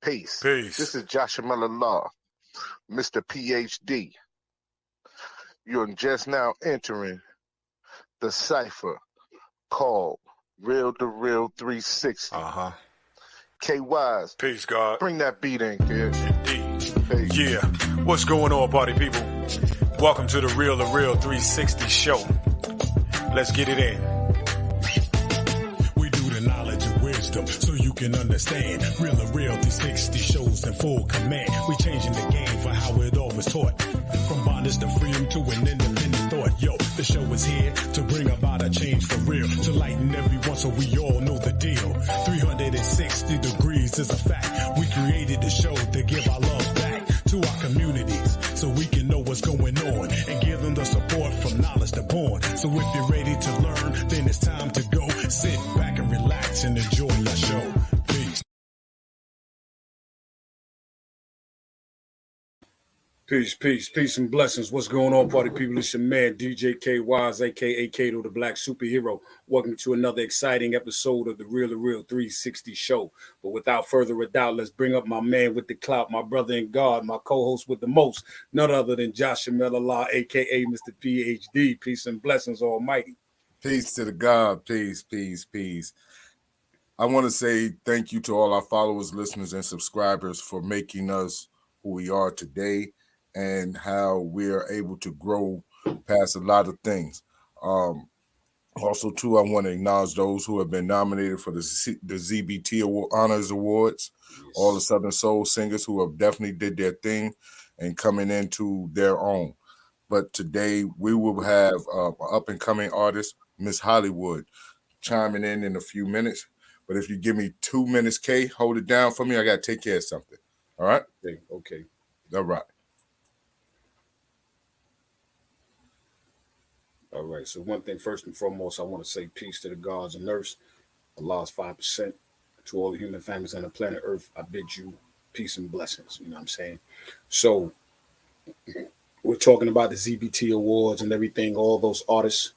Peace. Peace. This is Jahshamel, Mr. PhD. You're just now entering the cipher called Real2reel360. K-Wise. Peacegod. Bring that beat in, kid. Indeed. Peace. Yeah. What's going on, party people? Welcome to the Real2reel360 show. Let's get it in. We do the knowledge and wisdom so you can understand. Real360 shows in full command. We changing the game for how it all was taught. From bondage to freedom to an independent thought. Yo, the show is here to bring about a change for real. To lighten everyone so we all know the deal. 360 degrees is a fact. We created the show to give our love back to our communities so we can know what's going on and give them the support from knowledge to born. So if you're ready to learn, then it's time to go. Sit back and relax and enjoy your show. Peace. Peace and blessings. What's going on, party people? It's your man, DJ K-Wise, a.k.a. Kato, the Black Superhero. Welcome to another exciting episode of the Real2reel360 show. But without further ado, let's bring up my man with the clout, my brother in God, my co-host with the most, none other than Jahshamel, a.k.a. Mr. PhD. Peace and blessings, almighty. Peace to the God. Peace. I want to say thank you to all our followers, listeners, and subscribers for making us who we are today and how we are able to grow past a lot of things. Also, too, I want to acknowledge those who have been nominated for the ZBT Honors Awards, all the Southern Soul singers who have definitely did their thing and coming into their own. But today we will have an up-and-coming artist, Mzhollywood, chiming in a few minutes. But if you give me 2 minutes, K, hold it down for me. I got to take care of something. All right? Okay. All right. All right. So one thing, first and foremost, I want to say peace to the gods and earth. Allah's 5%. To all the human families on the planet Earth, I bid you peace and blessings. You know what I'm saying? So we're talking about the ZBT Awards and everything, all those artists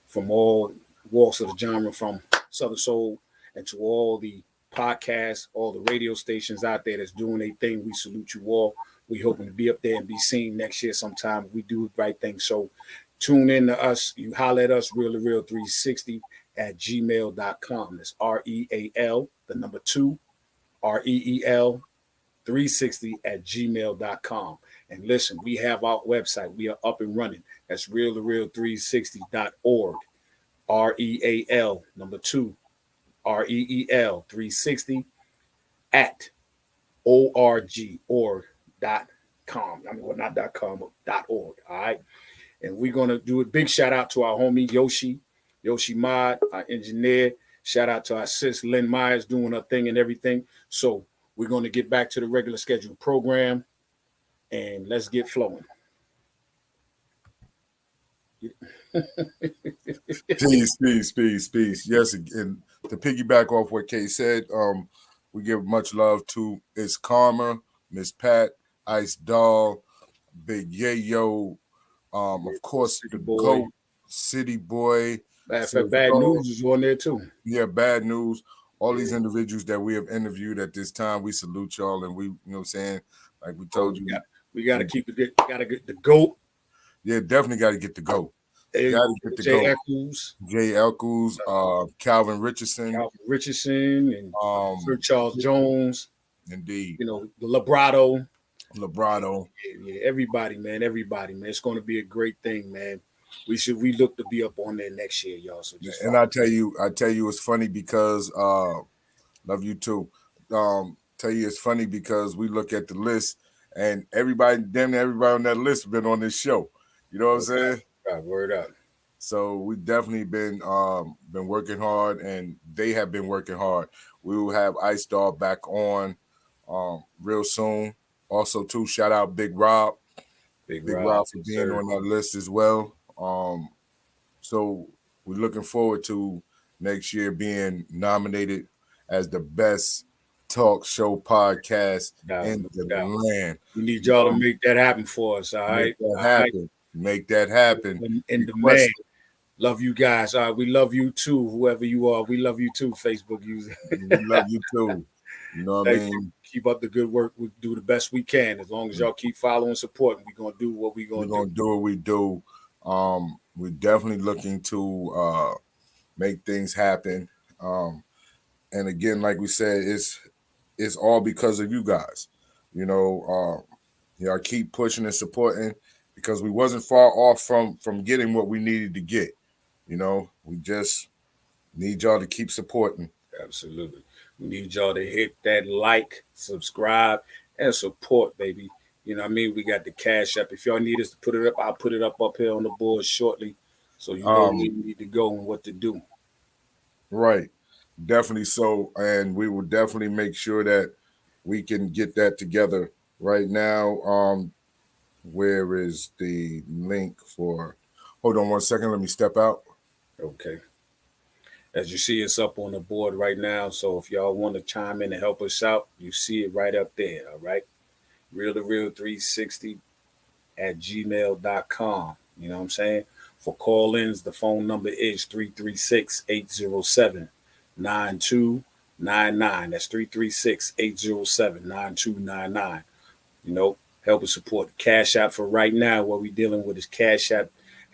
from all walks of the genre, from Southern Soul and to all the podcasts, all the radio stations out there that's doing their thing. We salute you all. We hoping to be up there and be seen next year sometime if we do the right thing. So tune in to us. You holler at us, Real2reel360 at gmail.com. That's REAL, the number 2, REEL 360 at gmail.com. And listen, we have our website. We are up and running. That's Real2reel360.org. REAL, number 2, REEL 360 at org.com. I mean, well, not .com, but .org. All right. And we're going to do a big shout out to our homie Yoshi Mod, our engineer. Shout out to our sis Lynn Myers doing her thing and everything. So we're going to get back to the regular scheduled program and let's get flowing. Peace. Yes, and to piggyback off what Kay said, we give much love to It's Karma, Miss Pat, Ice Doll, Big Yayo, of course, the GOAT, City Boy. Bad News is on there too. Yeah, Bad News. All these individuals that we have interviewed at this time, we salute y'all, and we, you know what I'm saying, like we told you. We got to keep it, got to get the GOAT. Yeah, definitely got to get the GOAT. Jay Eccles, Calvin Richardson, and Sir Charles Jones. Indeed. You know, the Librato. Yeah, everybody, man. It's going to be a great thing, man. We look to be up on there next year, y'all. So and I tell you, it's funny because love you too. Tell you it's funny because we look at the list and everybody on that list has been on this show. You know what I'm saying? Right, word up. So we've definitely been working hard, and they have been working hard. We will have Ice Dog back on real soon. Also, too, shout out Big Rob. Big Rob for being on that list as well. So we're looking forward to next year being nominated as the best talk show podcast in the land. We need y'all to make that happen for us, all right? Make that happen. In the man. Love you guys. All right, we love you too, whoever you are. We love you too, Facebook user. We love you too. You know what I mean? Keep up the good work. We'll do the best we can. As long as y'all keep following, supporting, we're gonna do what we're We're gonna gonna do. do what we do. We're definitely looking to make things happen. And again, like we said, it's all because of you guys. You know, y'all keep pushing and supporting because we wasn't far off from getting what we needed to get. You know, we just need y'all to keep supporting. Absolutely. We need y'all to hit that like, subscribe, and support, baby. You know what I mean? We got the cash app. If y'all need us to put it up, I'll put it up here on the board shortly. So you know where you need to go and what to do. Right. Definitely so. And we will definitely make sure that we can get that together right now. Where is the link for? Hold on 1 second. Let me step out. Okay. As you see, it's up on the board right now. So if y'all want to chime in and help us out, you see it right up there. All right. Real2reel360 at gmail.com. You know what I'm saying? For call ins, the phone number is 336-807-9299. That's 336-807-9299. You know, help us support Cash App for right now. What we're dealing with is Cash App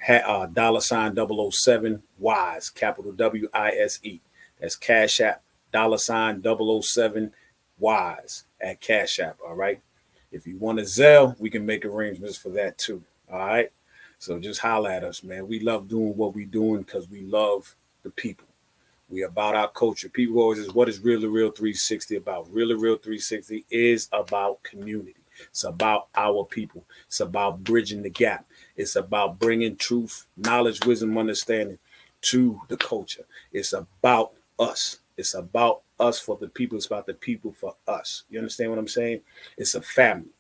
$007 WISE, capital WISE. That's Cash App $007 WISE at Cash App. All right. If you want a Zelle, we can make arrangements for that too. All right. So just holler at us, man. We love doing what we're doing because we love the people. We about our culture. People always ask, what is Real to Real 360 about? Real to Real 360 is about community. It's about our people. It's about bridging the gap. It's about bringing truth, knowledge, wisdom, understanding to the culture. It's about us. It's about us for the people. It's about the people for us. You understand what I'm saying? It's a family.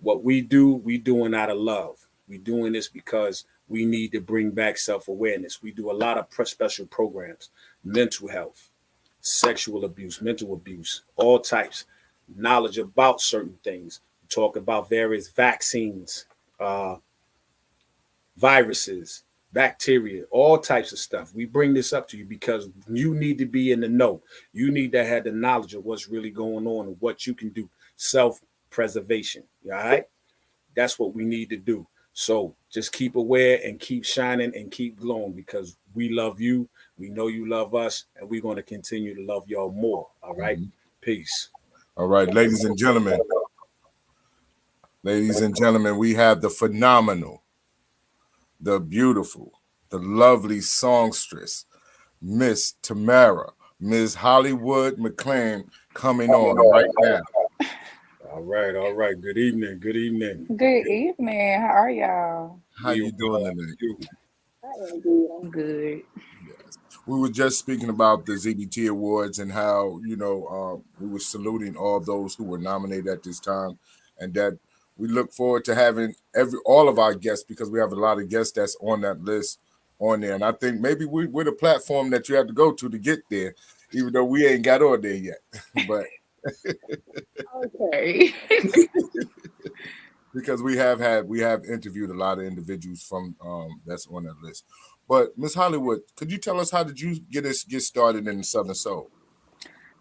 What we do, we doing out of love. We doing this because we need to bring back self-awareness. We do a lot of special programs, mental health, sexual abuse, mental abuse, all types, knowledge about certain things. We talk about various vaccines, viruses, bacteria, all types of stuff. We bring this up to you because you need to be in the know. You need to have the knowledge of what's really going on and what you can do. Self-preservation. All right? That's what we need to do. So just keep aware and keep shining and keep glowing because we love you. We know you love us, and we're going to continue to love y'all more. All right? Peace. All right, ladies and gentlemen. Ladies and gentlemen, we have the phenomenal, the beautiful, the lovely songstress, Miss Tamara, Mzhollywood McClain, coming on right now. All right, all right. Good evening. Good evening. Good evening. How are y'all? How you doing today? I am good. I'm good. Yes. We were just speaking about the ZBT Awards and how, you know, we were saluting all those who were nominated at this time, and that we look forward to having all of our guests because we have a lot of guests that's on that list on there. And I think maybe we're the platform that you have to go to get there, even though we ain't got on there yet. But Okay. because we have interviewed a lot of individuals from that's on that list. But Mzhollywood, could you tell us how did you get started in the Southern Soul?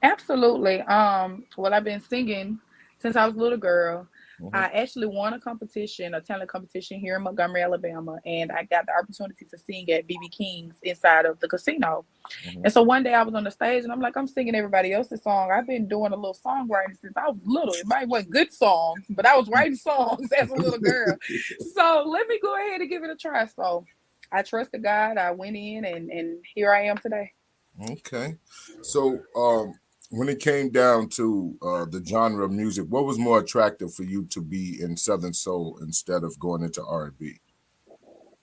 Absolutely. Well, I've been singing since I was a little girl. Mm-hmm. I actually won a talent competition here in Montgomery, Alabama, and I got the opportunity to sing at BB King's inside of the casino. Mm-hmm. And so one day I was on the stage and I'm singing everybody else's song. I've been doing a little songwriting since I was little. It might wasn't good songs, but I was writing songs as a little girl. So let me go ahead and give it a try. So I trusted God. I went in and here I am today. Okay. So when it came down to the genre of music, what was more attractive for you to be in Southern Soul instead of going into R&B?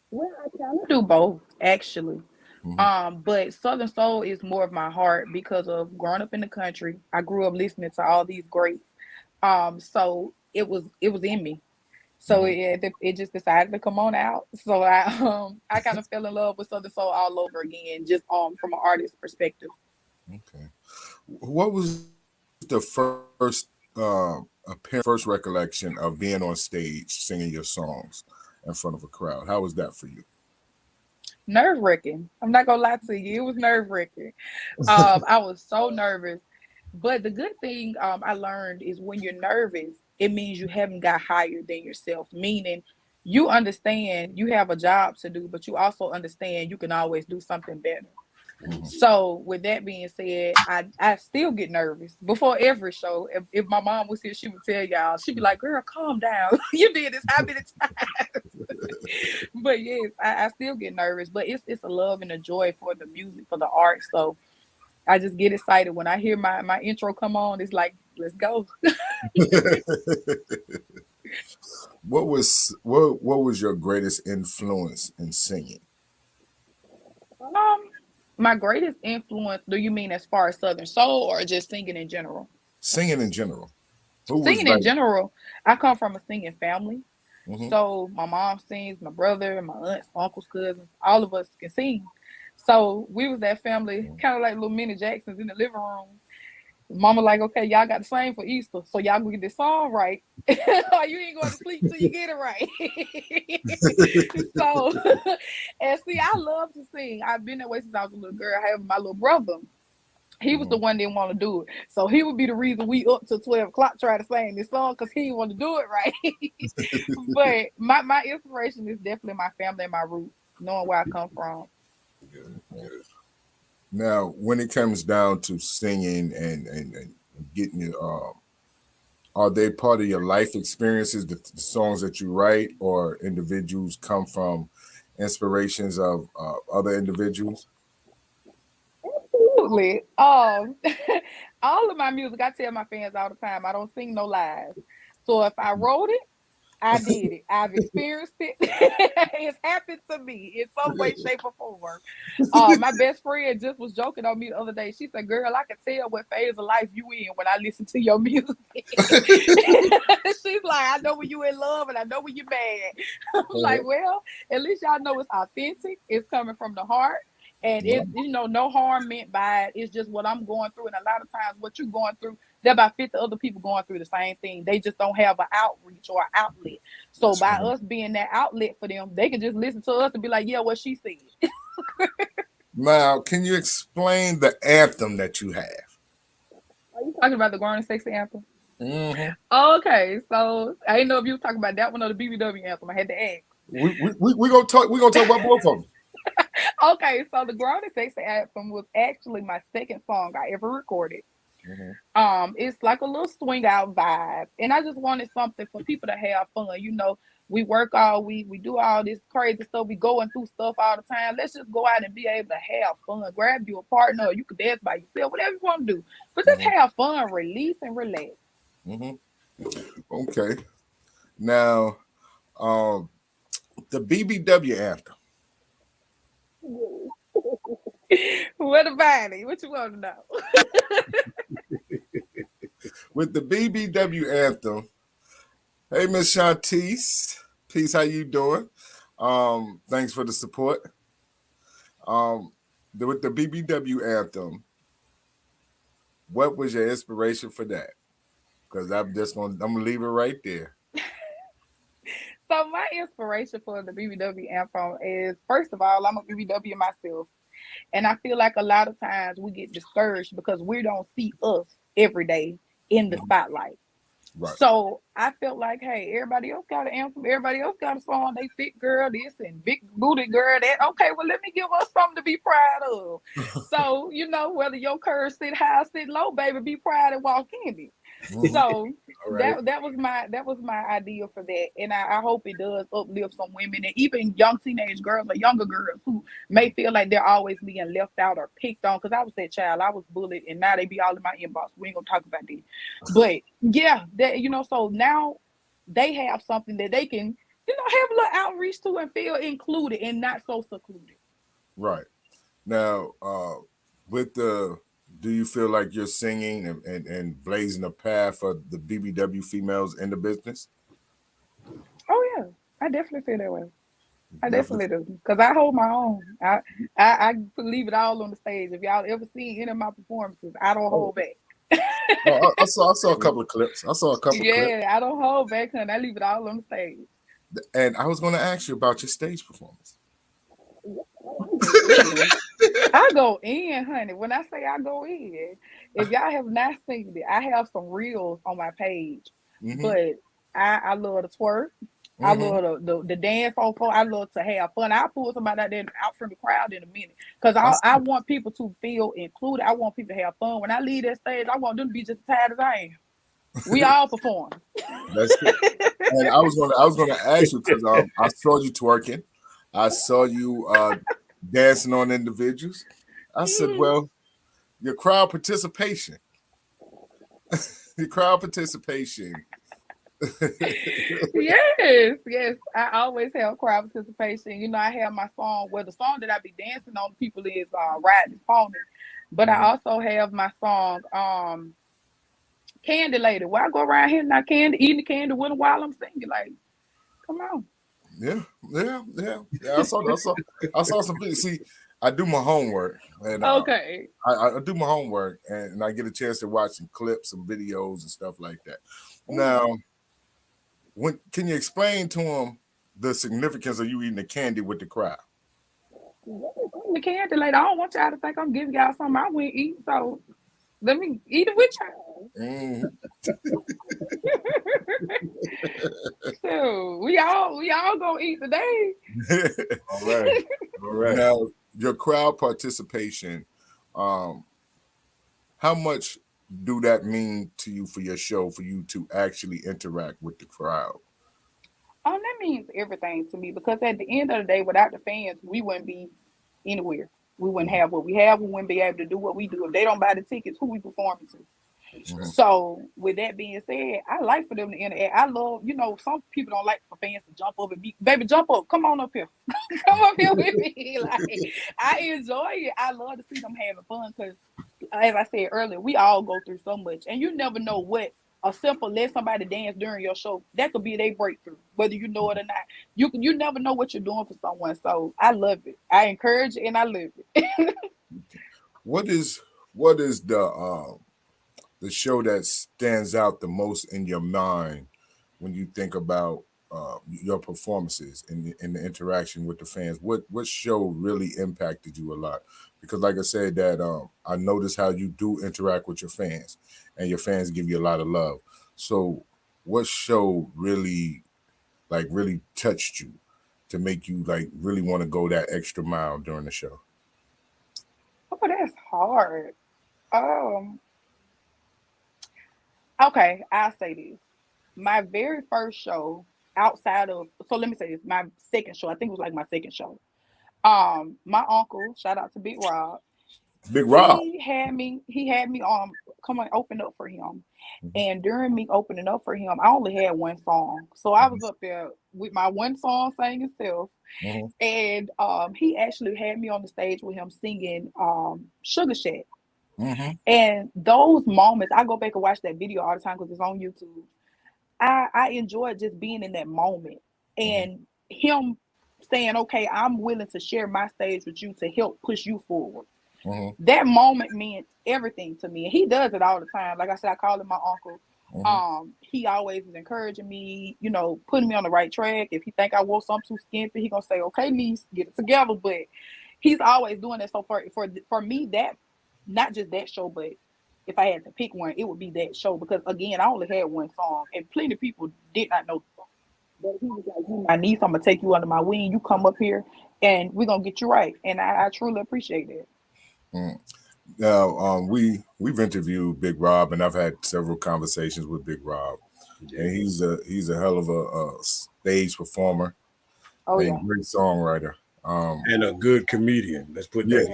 Well, I kind of do both, actually. Mm-hmm. But Southern Soul is more of my heart because of growing up in the country. I grew up listening to all these greats. So it was in me. So it just decided to come on out. So I kind of fell in love with Southern Soul all over again, just from an artist perspective. Okay. What was the first recollection of being on stage singing your songs in front of a crowd? How was that for you? Nerve-wracking. I'm not gonna lie to you. It was nerve-wracking. I was so nervous. But the good thing I learned is when you're nervous, it means you haven't got higher than yourself, meaning you understand you have a job to do, but you also understand you can always do something better. So with that being said, I still get nervous before every show. If my mom was here, she would tell y'all, she'd be like, girl, calm down. You did this how many times? But yes, I still get nervous, but it's a love and a joy for the music, for the art. So I just get excited when I hear my intro come on. It's like, let's go. What was your greatest influence in singing? Um, my greatest influence, do you mean as far as Southern Soul or just singing in general? Singing in general. Who was Singing in like? general, I come from a singing family. Mhm. So my mom sings, my brother, my aunts, uncles, cousins, all of us can sing. So we was that family, kind of like little mini Jacksons in the living room. Mama like, okay, y'all got to sing for Easter, so y'all gonna get this song right, or you ain't going to sleep till you get it right. So, and see, I love to sing. I've been that way since I was a little girl. I have my little brother. He was the one that didn't want to do it. So he would be the reason we up till 12 o'clock trying to sing this song because he didn't want to do it right. But my inspiration is definitely my family and my roots, knowing where I come from. Good, good. Now, when it comes down to singing and getting it, are they part of your life experiences, the songs that you write, or individuals come from inspirations of other individuals? Absolutely. All of my music, I tell my fans all the time, I don't sing no lies. So if I wrote it, I did it. I've experienced it. It's happened to me in some way, shape, or form. My best friend just was joking on me the other day. She said, "Girl, I can tell what phase of life you in when I listen to your music." She's like, "I know when you in love and I know when you're mad." I'm like, "Well, at least y'all know it's authentic. It's coming from the heart." And Yeah. it's, no harm meant by it. It's just what I'm going through. And a lot of times what you're going through, there are about 50 other people going through the same thing. They just don't have an outreach or an outlet. So That's by right. us being that outlet for them, they can just listen to us and be like, yeah, what she said. Now, can you explain the anthem that you have? Are you talking about the Grown and Sexy anthem? Mm-hmm. Okay, so I didn't know if you were talking about that one or the BBW anthem. I had to ask. We gonna talk. We gonna talk about both of them. Okay, so the Grown and Sexy anthem was actually my second song I ever recorded. It's like a little swing out vibe, and I just wanted something for people to have fun. We work all week, we do all this crazy stuff, we going through stuff all the time. Let's just go out and be able to have fun. Grab you a partner, or you can dance by yourself, whatever you want to do, but just have fun, release, and relax. Mm-hmm. Okay. Now, the BBW anthem. What about it? What you want to know? With the BBW anthem, hey Miss Shantice, peace. How you doing? Thanks for the support. With the BBW anthem, what was your inspiration for that? Because I'm gonna leave it right there. So my inspiration for the BBW anthem is, first of all, I'm a BBW myself. And I feel like a lot of times we get discouraged because we don't see us every day in the spotlight. Right. So I felt like, hey, everybody else got an anthem, everybody else got a song, they fit girl this and big booty girl that. Okay, well, let me give us something to be proud of. So, whether your curves sit high, sit low, baby, be proud and walk in it. So right. that was my idea for that, and I hope it does uplift some women and even young teenage girls or younger girls who may feel like they're always being left out or picked on. Because I was that child, I was bullied, and now they be all in my inbox. We ain't gonna talk about that, but yeah, that so now they have something that they can have a little outreach to and feel included and not so secluded. Right. Now, do you feel like you're singing and blazing a path for the BBW females in the business? Oh yeah, I definitely feel that way. I definitely do, because I hold my own. I leave it all on the stage. If y'all ever see any of my performances, I don't hold back. I saw a couple of clips. Yeah, I don't hold back, honey. I leave it all on the stage. And I was going to ask you about your stage performance. I go in, honey. When I say I go in, if y'all have not seen it, I have some reels on my page. Mm-hmm. But I love to twerk. I Mm-hmm. love the dance on phone. I love to have fun. I'll pull somebody out there out from the crowd in a minute. Because I want people to feel included. I want people to have fun. When I leave that stage, I want them to be just as tired as I am. We all perform. That's it. And I was gonna ask you because I saw you twerking. I saw you dancing on individuals. I said, well, your crowd participation. Your crowd participation. Yes. I always have crowd participation. You know, I have my song. Well, the song that I be dancing on people is Ride This Pony. But I also have my song, Candy Lady, where I go around here and eating the candy with them while I'm singing. Like, come on. Yeah. I saw some videos. See, I do my homework, and Okay. I do my homework, and I get a chance to watch some clips, some videos, and stuff like that. Now, can you explain to them the significance of you eating the candy with the crowd? The candy lady, I don't want y'all to think I'm giving y'all something I wouldn't eat, so let me eat it with y'all. So we all gonna eat today. All right. Now, your crowd participation, how much do that mean to you for your show, for you to actually interact with the crowd? That means everything to me because at the end of the day, without the fans, we wouldn't be anywhere. We wouldn't have what we have. We wouldn't be able to do what we do. If they don't buy the tickets, who we performing to? Mm-hmm. So with that being said, I like for them to interact. I love, some people don't like for fans to jump up and be, baby, jump up. Come on up here. Come up here with me. Like, I enjoy it. I love to see them having fun because, as I said earlier, we all go through so much. And you never know what a simple let somebody dance during your show, that could be their breakthrough, whether you know it or not. You never know what you're doing for someone. So I love it. I encourage it and I live it. What is the show that stands out the most in your mind when you think about your performances and the interaction with the fans? What show really impacted you a lot? Because like I said, that I noticed how you do interact with your fans, and your fans give you a lot of love. So what show really touched you to make you really want to go that extra mile during the show? Oh, that's hard. Okay, I'll say this. My very first show outside of, so let me say this, my second show, I think it was like my second show. My uncle, shout out to Big Rob. Big Rob. He had me come on, open up for him. Mm-hmm. And during me opening up for him, I only had one song. So I was up there with my one song saying itself. Mm-hmm. And he actually had me on the stage with him singing Sugar Shack. Mm-hmm. And those moments, I go back and watch that video all the time because it's on YouTube. I enjoy just being in that moment and him saying, okay, I'm willing to share my stage with you to help push you forward. Mm-hmm. That moment meant everything to me. And he does it all the time. Like I said, I call him my uncle. Mm-hmm. He always is encouraging me, putting me on the right track. If he think I wore something too skimpy, he gonna say, okay, niece, get it together. But he's always doing that. So for me, that not just that show, but if I had to pick one, it would be that show because again, I only had one song, and plenty of people did not know the song. But he was like, my niece, I'm gonna take you under my wing. You come up here, and we're gonna get you right. And I truly appreciate that. Now, we've interviewed Big Rob, and I've had several conversations with Big Rob, and he's a hell of a stage performer, and great songwriter, and a good comedian. Let's put that.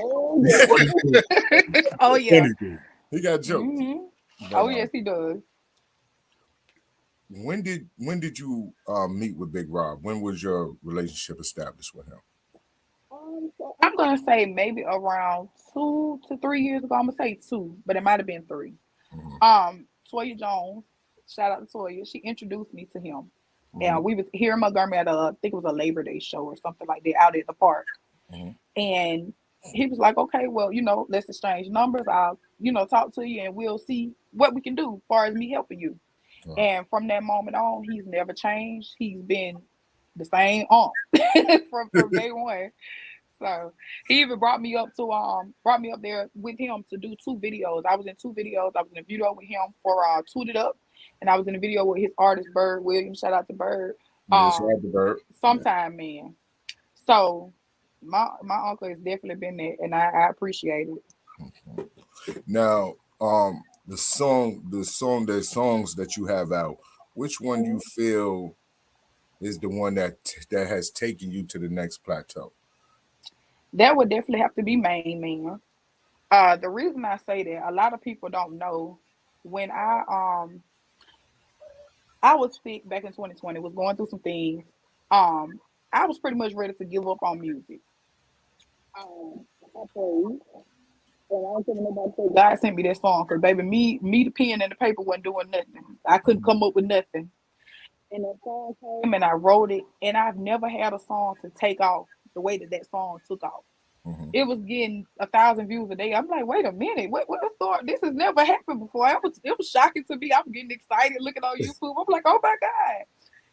Oh yeah, he got jokes. Mm-hmm. But, yes, he does. When did you meet with Big Rob? When was your relationship established with him? I'm gonna say maybe around 2 to 3 years ago. I'm gonna say 2, but it might have been 3. Mm-hmm. Toya Jones, shout out to Toya. She introduced me to him, and we was here in Montgomery at I think it was a Labor Day show or something like that out at the park. Mm-hmm. And he was like, okay, well, let's exchange numbers. I'll, talk to you and we'll see what we can do as far as me helping you. Right. And from that moment on, he's never changed. He's been the same from day one. So he even brought me up there with him to do 2 videos. I was in 2 videos. I was in a video with him for Tooted Up, and I was in a video with his artist Bird Williams. Shout out to Bird. Yes, right, the bird. Sometime, man. So my uncle has definitely been there, and I appreciate it. Now, the songs that you have out, which one you feel is the one that has taken you to the next plateau? That would definitely have to be Main Man. The reason I say that, a lot of people don't know, when I was sick back in 2020, was going through some things. I was pretty much ready to give up on music. I prayed, and I don't care what nobody say. God sent me that song because, baby, me, the pen and the paper wasn't doing nothing. I couldn't come up with nothing. And that song came, and I wrote it, and I've never had a song to take off the way that song took off. Mm-hmm. It was getting 1,000 views a day. I'm like, wait a minute, what the story? This has never happened before. It was shocking to me. I'm getting excited looking on YouTube. I'm like, oh my God.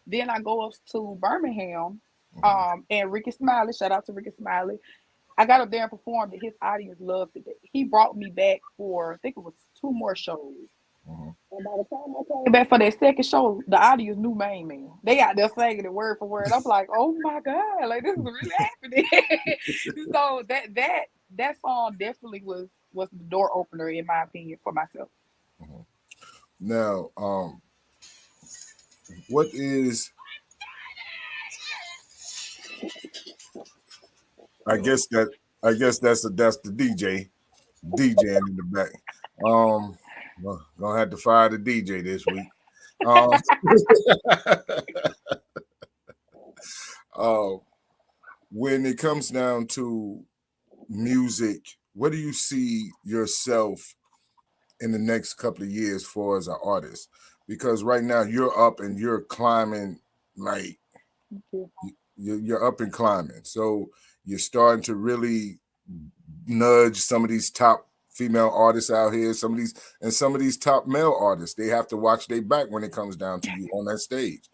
Then I go up to Birmingham, and Ricky Smiley, shout out to Ricky Smiley. I got up there and performed, and his audience loved it. He brought me back for, I think it was 2 more shows. Mm-hmm. And by the time I came back for that second show, the audience knew Main Man. They got there singing it word for word. I'm like, oh my God, like this is really happening. So that song definitely was the door opener, in my opinion, for myself. Mm-hmm. Now, what is? I guess that's the DJ in the back. Well, gonna have to fire the DJ this week. When it comes down to music, what do you see yourself in the next couple of years for as an artist? Because right now you're up and you're climbing, like you're up and climbing. So you're starting to really nudge some of these top female artists out here, some of these top male artists. They have to watch their back when it comes down to you on that stage.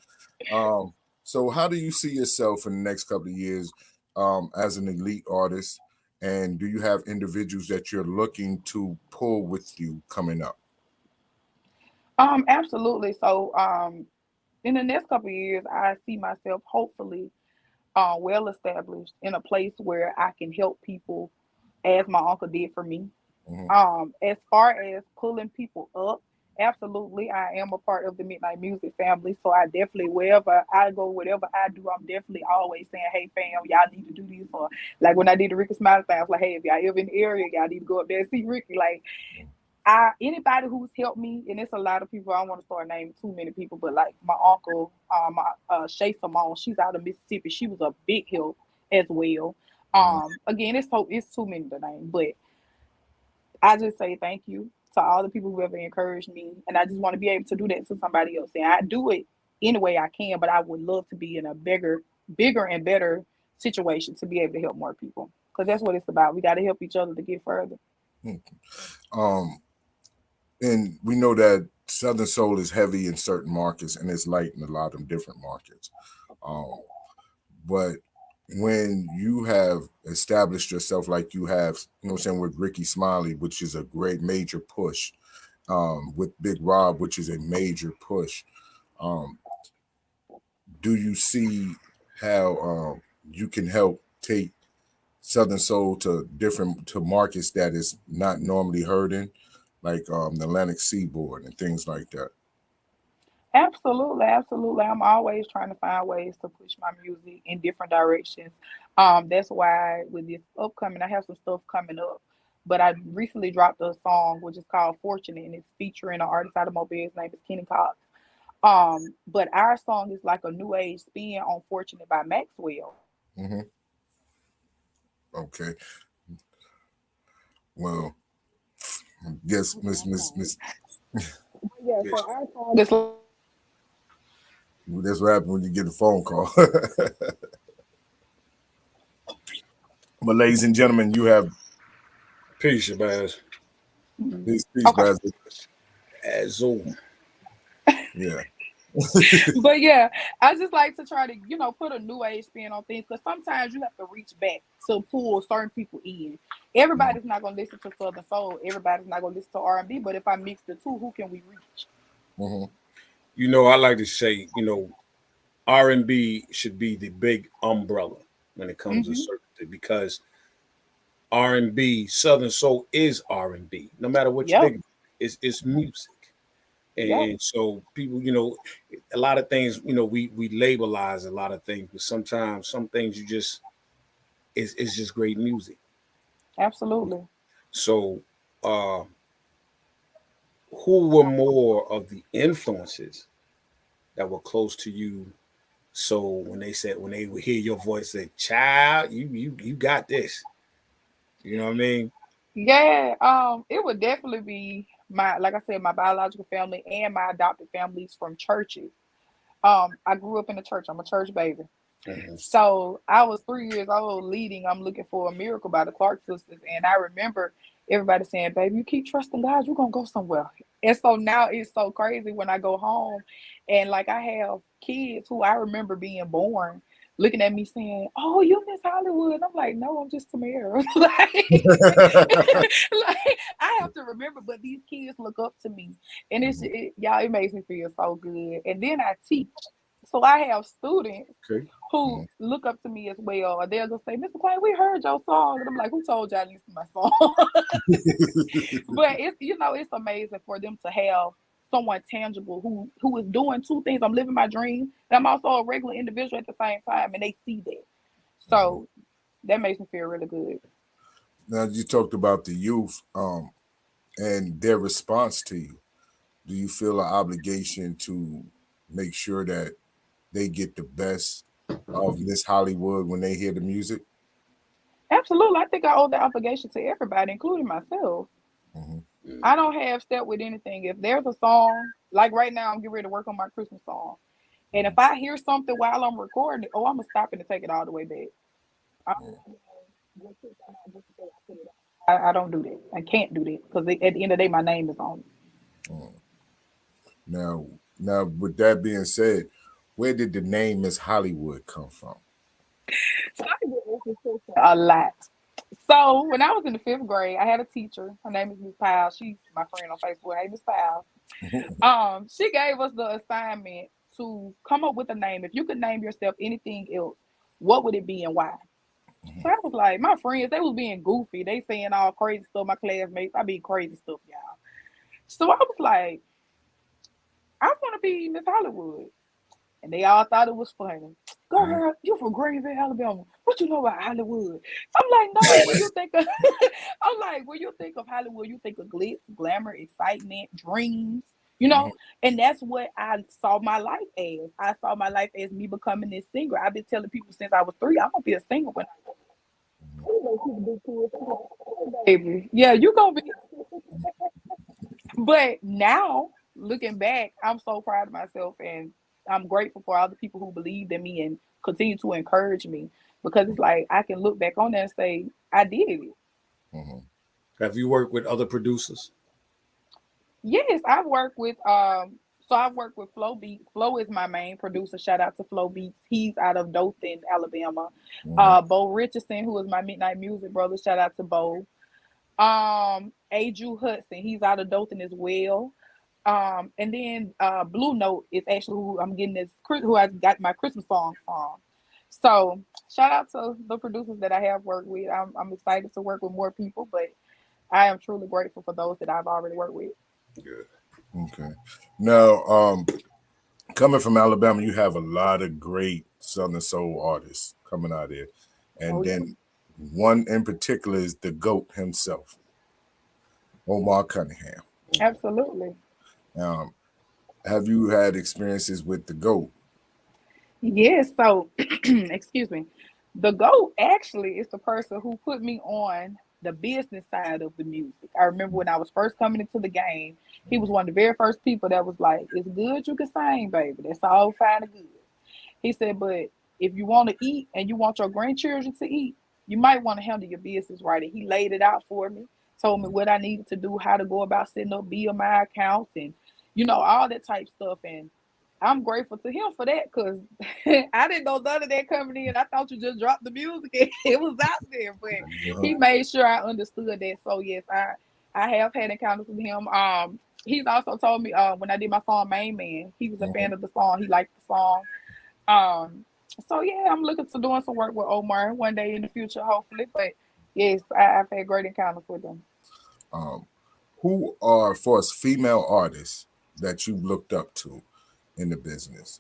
So how do you see yourself in the next couple of years as an elite artist? And do you have individuals that you're looking to pull with you coming up? Absolutely. So in the next couple of years, I see myself hopefully well established in a place where I can help people as my uncle did for me. Mm-hmm. As far as pulling people up, absolutely, I am a part of the Midnight Music family. So I definitely, wherever I go, whatever I do, I'm definitely always saying, hey fam, y'all need to do this. Or like when I did the Ricky Smiley thing, I was like, hey, if y'all ever in the area, y'all need to go up there and see Ricky. Like anybody who's helped me, and it's a lot of people, I don't want to start naming too many people, but like my uncle, Shay Simone, she's out of Mississippi. She was a big help as well. Again, it's too many to name, but I just say thank you to all the people who ever encouraged me, and I just want to be able to do that to somebody else. And I do it any way I can, but I would love to be in a bigger and better situation to be able to help more people, because that's what it's about. We got to help each other to get further. And we know that Southern Soul is heavy in certain markets and it's light in a lot of different markets. But when you have established yourself like you have, you know what I'm saying, with Ricky Smiley, which is a great major push, with Big Rob, which is a major push, do you see how you can help take Southern Soul to markets that is not normally heard in, like the Atlantic Seaboard and things like that? Absolutely. I'm always trying to find ways to push my music in different directions. That's why with this upcoming, I have some stuff coming up. But I recently dropped a song which is called Fortunate, and it's featuring an artist out of Mobile. His name is Kenny Cox. But our song is like a new age spin on Fortunate by Maxwell. Mm-hmm. Okay. Well, I guess Miss. Yeah, so our song is. That's what happens when you get a phone call. But ladies and gentlemen, you have Peace, Shabazz. Peace, Okay. Baz. Azul. Yeah. But yeah, I just like to try to, put a new age spin on things because sometimes you have to reach back to pull certain people in. Everybody's not gonna listen to Southern Soul. Everybody's not gonna listen to R&B. But if I mix the two, who can we reach? I like to say, R&B should be the big umbrella when it comes to Mm-hmm. certain things because R&B, Southern Soul is R&B. No matter what you Yep. think, it's music. Yep. And so people, a lot of things, we labelize a lot of things, but sometimes some things you just it's just great music. Absolutely. So uh who were more of the influences that were close to you? So when they would hear your voice say, child, you got this. You know what I mean? Yeah. It would definitely be like I said, my biological family and my adopted families from churches. I grew up in the church. I'm a church baby. Mhm. So I was 3 years old leading I'm Looking for a Miracle by the Clark sisters. And I remember everybody saying, baby, you keep trusting God, you're going to go somewhere. And so now it's so crazy when I go home and like I have kids who I remember being born looking at me saying, oh, you Miss Hollywood. And I'm like, no, I'm just Tamara. Like, I have to remember, but these kids look up to me. And y'all, it makes me feel so good. And then I teach. So I have students Okay. who look up to me as well. Or they'll just say, Mr. Clay, we heard your song. And I'm like, who told y'all to listen to my song? But it's amazing for them to have someone tangible who is doing two things. I'm living my dream, and I'm also a regular individual at the same time, and they see that. So that makes me feel really good. Now you talked about the youth and their response to you. Do you feel an obligation to make sure that they get the best of Miss Hollywood when they hear the music? Absolutely. I think I owe the obligation to everybody, including myself. I don't have step with anything. If there's a song, like right now, I'm getting ready to work on my Christmas song. And if I hear something while I'm recording it, I'm going to stop it and take it all the way back. I don't do that. I can't do that because at the end of the day, my name is on it. Now, now, with that being said, where did the name Miss Hollywood come from? So I get a lot. So when I was in the 5th grade, I had a teacher. Her name is Miss Powell. She's my friend on Facebook. Hey, Miss Powell. She gave us the assignment to come up with a name. If you could name yourself anything else, what would it be and why? So I was like, my friends, they was being goofy. They saying all crazy stuff. My classmates, I be crazy stuff, y'all. So I was like, I want to be Miss Hollywood. And they all thought it was funny. Go girl, you from Greenville, Alabama. What you know about Hollywood? I'm like, no, when you think of I'm like, when you think of Hollywood, you think of glitz, glamour, excitement, dreams, and that's what I saw my life as. I saw my life as me becoming this singer. I've been telling people since I was 3, I'm gonna be a singer when baby. Yeah, you gonna be. But now, looking back, I'm so proud of myself and I'm grateful for all the people who believed in me and continue to encourage me because it's like I can look back on that and say, I did it. Have you worked with other producers? Yes, I've worked with Flo Beats. Flo is my main producer. Shout out to Flo Beats. He's out of Dothan, Alabama. Bo Richardson, who is my Midnight Music brother. Shout out to Bo. Aju Hudson, he's out of Dothan as well. And then Blue Note is actually who I'm getting who I got my Christmas song from. So shout out to the producers that I have worked with. I'm excited to work with more people, but I am truly grateful for those that I've already worked with. Good. Okay. Now, coming from Alabama, you have a lot of great Southern Soul artists coming out here. And then one in particular is the GOAT himself, Omar Cunningham. Absolutely. Have you had experiences with the GOAT? Yes. So, excuse me. The GOAT actually is the person who put me on the business side of the music. I remember when I was first coming into the game, he was one of the very first people that was like, it's good you can sing, baby. That's all fine and good. He said, but if you want to eat and you want your grandchildren to eat, you might want to handle your business right. And he laid it out for me, told me what I needed to do, how to go about setting up BMI accounts and, all that type stuff. And I'm grateful to him for that because I didn't know none of that coming in. I thought you just dropped the music and it was out there, but he made sure I understood that. So yes, I have had encounters with him. He's also told me when I did my song Main Man, he was a fan of the song. He liked the song. So yeah, I'm looking to doing some work with Omar one day in the future, hopefully. But yes, I've had great encounters with him. Who are, for us female artists, that you've looked up to in the business?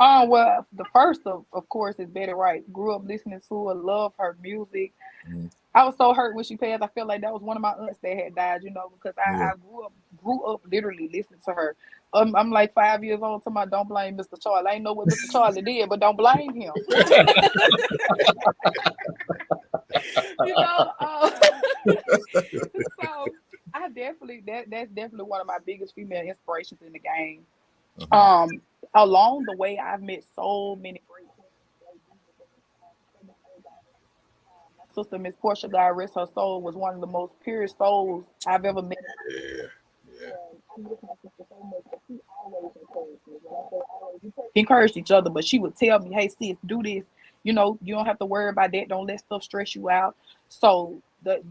Well, the first of course is Betty Wright. Grew up listening to her, love her music. I was so hurt when she passed. I feel like that was one of my aunts that had died, because I grew up literally listening to her. I'm like 5 years old. To my don't blame Mr. Charlie. I ain't know what Mr. Charlie did, but don't blame him. So I definitely that's definitely one of my biggest female inspirations in the game. Along the way, I've met so many great my sister, Miss Portia, God rest her soul, was one of the most purest souls I've ever met. I miss my sister so much, but she always encouraged me. When I say always, we encouraged each other, but she would tell me, "Hey, sis, do this. You don't have to worry about that. Don't let stuff stress you out." So that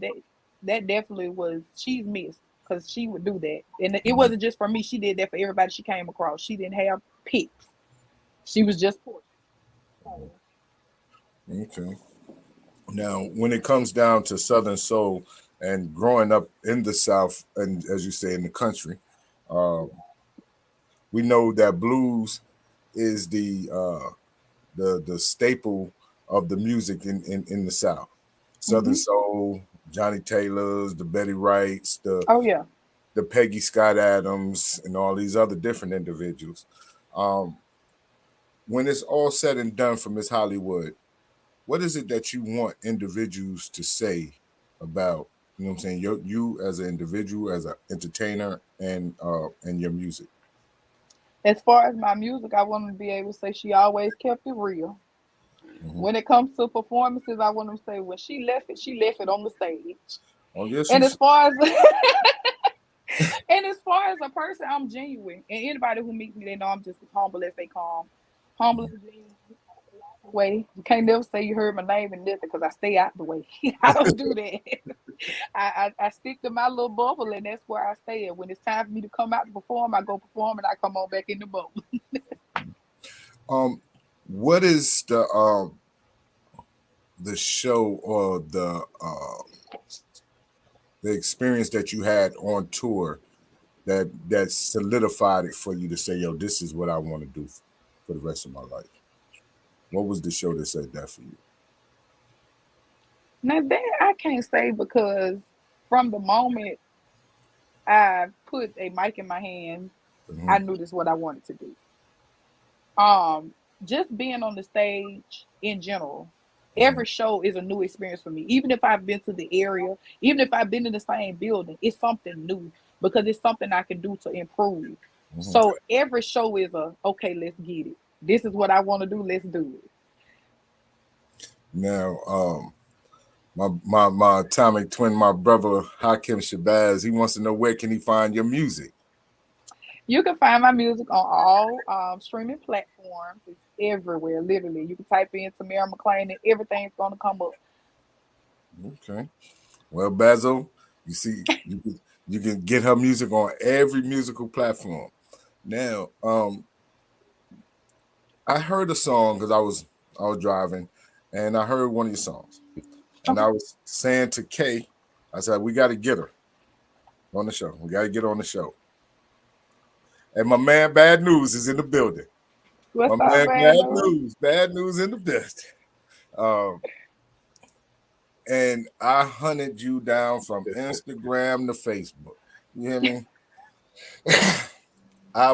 definitely was, she's missed because she would do that, and it wasn't just for me. She did that for everybody she came across. She didn't have picks. She was just Portia. Okay. Now, when it comes down to Southern Soul and growing up in the South, and as you say, in the country, we know that blues is the staple of the music in the South. Southern Soul, Johnny Taylor's, the Betty Wrights, the Peggy Scott Adams, and all these other different individuals. When it's all said and done for Mzhollywood, what is it that you want individuals to say about, what I'm saying, you as an individual, as an entertainer, and your music? As far as my music, I want to be able to say she always kept it real. When it comes to performances, I want to say when she left it on the stage. Oh yes. And as far as and as far as a person, I'm genuine. And anybody who meets me, they know I'm just as humble as they come. Humble and genuine. Way. You can't never say you heard my name and nothing because I stay out the way. I don't do that. I stick to my little bubble and that's where I stay. And when it's time for me to come out to perform, I go perform and I come on back in the bubble. What is the show or the experience that you had on tour that solidified it for you to say, yo, this is what I want to do for the rest of my life? What was the show that said that for you? Now that I can't say because from the moment I put a mic in my hand, I knew this is what I wanted to do. Just being on the stage in general, every show is a new experience for me. Even if I've been to the area, even if I've been in the same building, it's something new because it's something I can do to improve. So every show is okay, let's get it. This is what I want to do. Let's do it. Now, my atomic twin, my brother Hakim Shabazz, he wants to know where can he find your music? You can find my music on all streaming platforms. It's everywhere, literally. You can type in Tamara McLean and everything's going to come up. Okay. Well, Basil, you see, you can get her music on every musical platform. Now, I heard a song because I was driving, and I heard one of your songs, and I was saying to Kay, I said, we got to get her on the show. We got to get her on the show. And my man Bad News is in the building. What's my up, man Bad News in the building. And I hunted you down from Instagram to Facebook. You hear me? I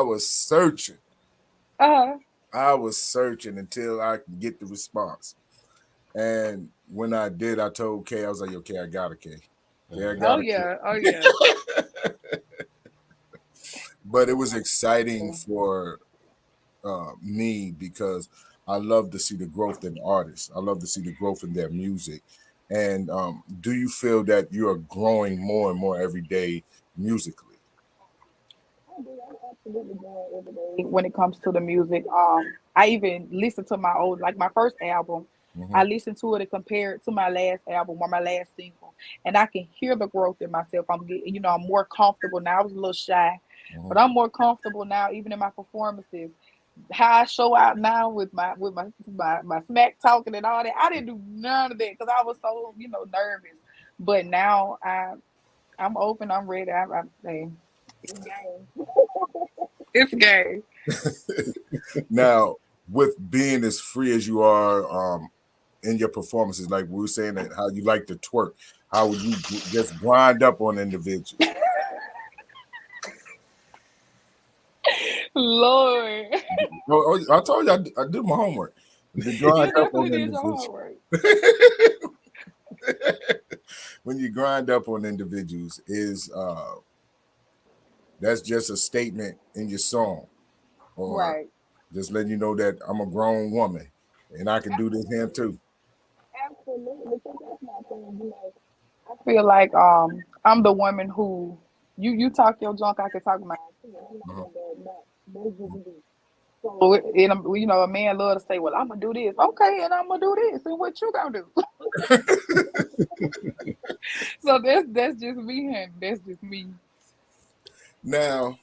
was searching. I was searching until I could get the response. And when I did, I told Kay, I was like, okay, I got it, Kay. Oh yeah. But it was exciting for me because I love to see the growth in artists. I love to see the growth in their music. And do you feel that you are growing more and more every day musically? absolutely doing every day when it comes to the music. I even listen to my old, like my first album. I listened to it and compared it to my last album or my last single, and I can hear the growth in myself. I'm getting, I'm more comfortable now. I was a little shy, but I'm more comfortable now, even in my performances. How I show out now with my smack talking and all that. I didn't do none of that because I was so nervous. But now I'm open. I'm ready. Hey, it's game. It's game. Now, with being as free as you are in your performances, like we were saying, that how you like to twerk, how would you just grind up on individuals? Lord. I told you I did my homework. You definitely did your homework. When you grind up on individuals, is that's just a statement in your song, or Right. just letting you know that I'm a grown woman and I can do this here too. Absolutely. That's my thing. I feel like I'm the woman who you talk your junk, I can talk mine too. So a man love to say, "Well, I'm gonna do this, okay, and I'm gonna do this, and what you gonna do?" So that's just me, and that's just me. Now,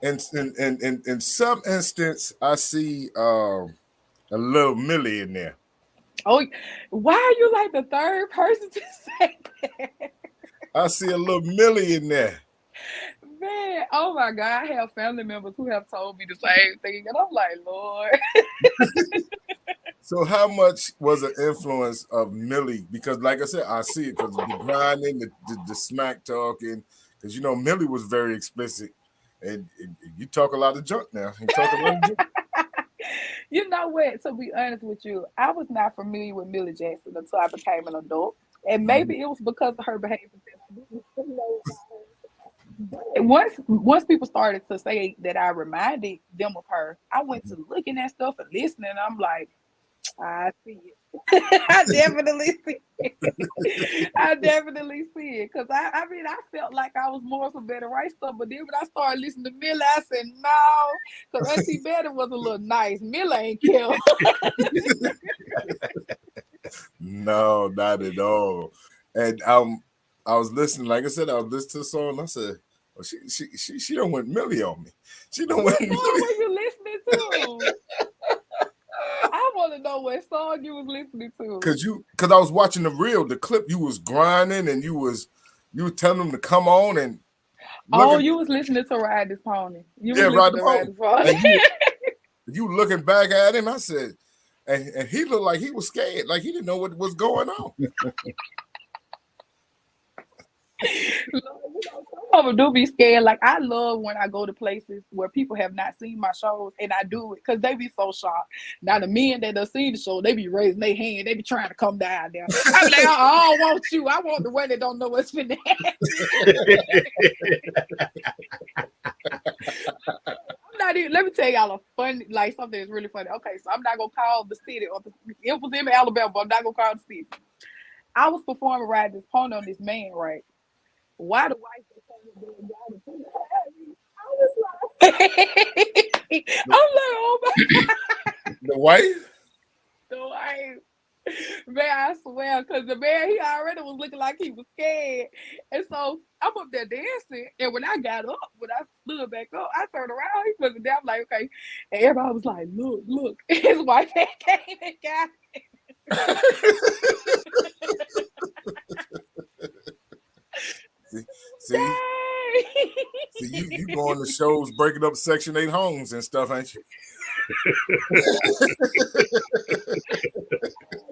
in some instance, I see a little Millie in there. Oh, why are you like the third person to say that? I see a little Millie in there. Man, oh my God, I have family members who have told me the same thing, and I'm like, Lord. So how much was an influence of Millie? Because like I said, I see it because the grinding, the smack talking, because Millie was very explicit, and you talk a lot of junk now. You talk a lot of junk. You know what? To be honest with you, I was not familiar with Millie Jackson until I became an adult, and maybe it was because of her behavior. Once people started to say that I reminded them of her, I went to looking at stuff and listening. And I'm like, I see it. I definitely see it. I definitely see it. Because I felt like I was more some better right stuff. But then when I started listening to Miller, I said, no. Because Auntie Betty was a little nice. Miller ain't killed. No, not at all. And I was listening, like I said, I was listening to the song, and I said, well, she don't went Millie on me. She don't went Millie. What you listening to? I want to know what song you was listening to. Because I was watching the clip. You was grinding and you was telling them to come on and. You was listening to Ride This Pony. Ride This Pony. You looking back at him. I said, and he looked like he was scared, like he didn't know what was going on. Some of them do be scared. Like I love when I go to places where people have not seen my shows, and I do it because they be so shocked. Now the men that done seen the show, they be raising their hand, they be trying to come down there. I'm like, I don't want you. I want the one that don't know what's finna happen. Let me tell y'all a funny, like something that's really funny. Okay, so I'm not gonna call the city, it was in Alabama, but I'm not gonna call the city. I was performing Ride This Pony on this man, right? Why the wife I was like, oh my God. The wife? The wife. Man, I swear, because the man, he already was looking like he was scared. And so I'm up there dancing. And when I got up, when I stood back up, I turned around. He wasn't there. I'm like, okay. And everybody was like, look. His wife came and got him. See, you going to shows breaking up Section 8 homes and stuff, ain't you?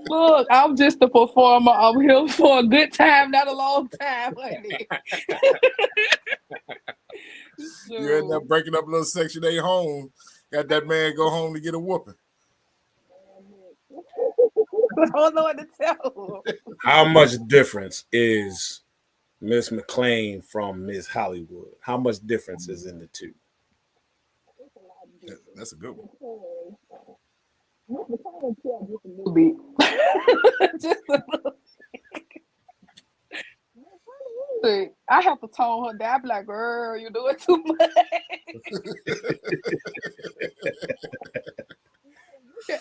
Look, I'm just a performer. I'm here for a good time, not a long time, honey. You end up breaking up a little Section 8 home. Got that man go home to get a whooping. I don't know what to tell. How much difference is Miss McClain from Mzhollywood? How much difference is in the two? That's a good one. Just a little bit. Just a little bit. I have to tone her down. I be like, girl, you're doing too much.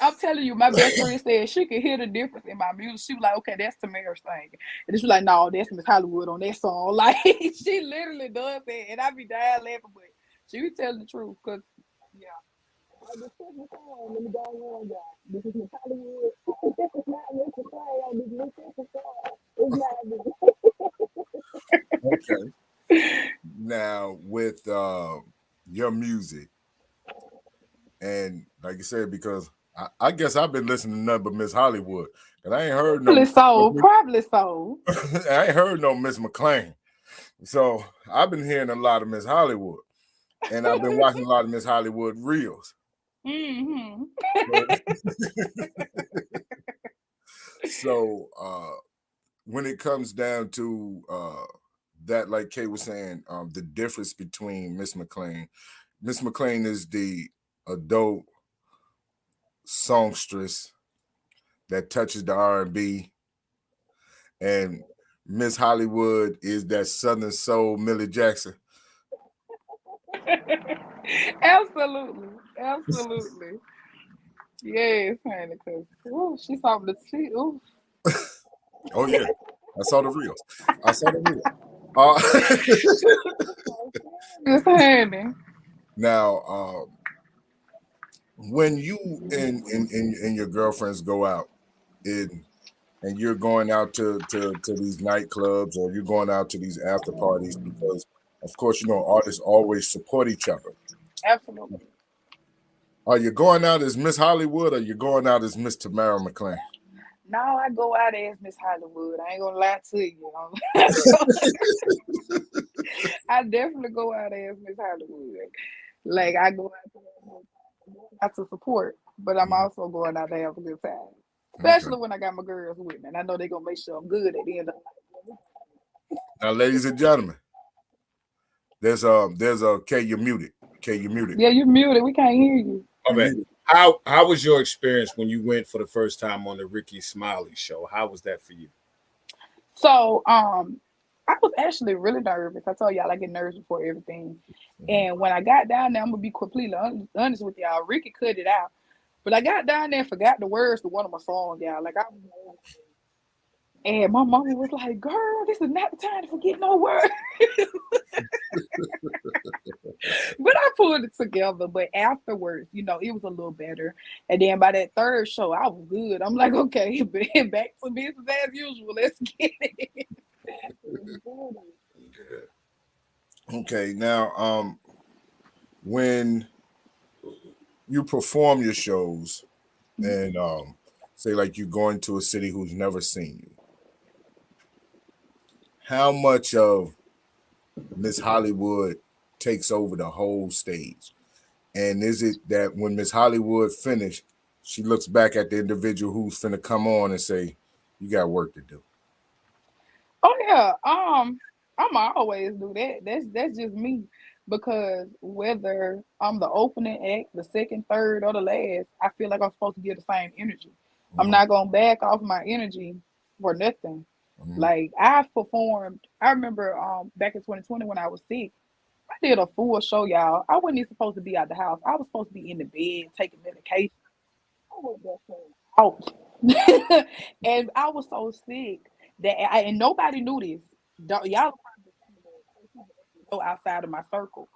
I'm telling you, my best friend said she could hear the difference in my music. She was like, okay, that's Tamara singing. And she was like, no, that's Miss Hollywood on that song. Like, she literally does that. And I be dying laughing, but she be telling the truth. Because, yeah. This is Miss Hollywood. Let me go on, y'all. This is Miss Hollywood. This is not Miss McClain. This is Miss It's not me. Okay. Now with your music, and like you said, because I guess I've been listening to nothing but Miss Hollywood, and I ain't heard no. Probably so. I ain't heard no Miss McClain. So I've been hearing a lot of Miss Hollywood, and I've been watching a lot of Miss Hollywood reels. Mm-hmm. So when it comes down to that, like Kay was saying, the difference between Miss McClain is the adult songstress that touches the R&B, and Miss Hollywood is that Southern Soul Millie Jackson. Absolutely. Yes, honey, because she saw the tea. Oh yeah, I saw the reels. Yes, honey. Now, when you and your girlfriends go out and you're going out to these nightclubs, or you're going out to these after parties, because of course, artists always support each other. Absolutely. Are you going out as Miss Hollywood, or you going out as Miss Tamara McClain? No, I go out as Miss Hollywood. I ain't gonna lie to you. I definitely go out as Miss Hollywood. Like, I go out to support, but I'm also going out to have a good time. Especially when I got my girls with me. And I know they're gonna make sure I'm good at the end of the night. Now, ladies and gentlemen, there's a Kay, you're muted. Kay, you're muted. Yeah, you're muted. We can't hear you. Okay. How was your experience when you went for the first time on the Ricky Smiley show? How was that for you? So, I was actually really nervous. I told y'all I get nervous before everything. And when I got down there, I'm gonna be completely honest with y'all. Ricky cut it out, but I got down there and forgot the words to one of my songs, y'all. Like, and my mama was like, "Girl, this is not the time to forget no words." But I pulled it together. But afterwards, it was a little better. And then by that third show, I was good. I'm like, okay, back to business as usual. Let's get it. Okay, now when you perform your shows and say like you're going to a city who's never seen you, how much of Miss Hollywood takes over the whole stage? And is it that when Miss Hollywood finished, she looks back at the individual who's finna come on and say, you got work to do? Oh yeah. I'm always do that. That's just me. Because whether I'm the opening act, the second, third, or the last, I feel like I'm supposed to give the same energy. I'm not gonna back off my energy for nothing. Like, I've performed. I remember back in 2020 when I was sick, I did a full show, y'all. I wasn't even supposed to be out the house. I was supposed to be in the bed taking medication. I was just out. And I was so sick that and nobody knew this. Y'all go outside of my circle.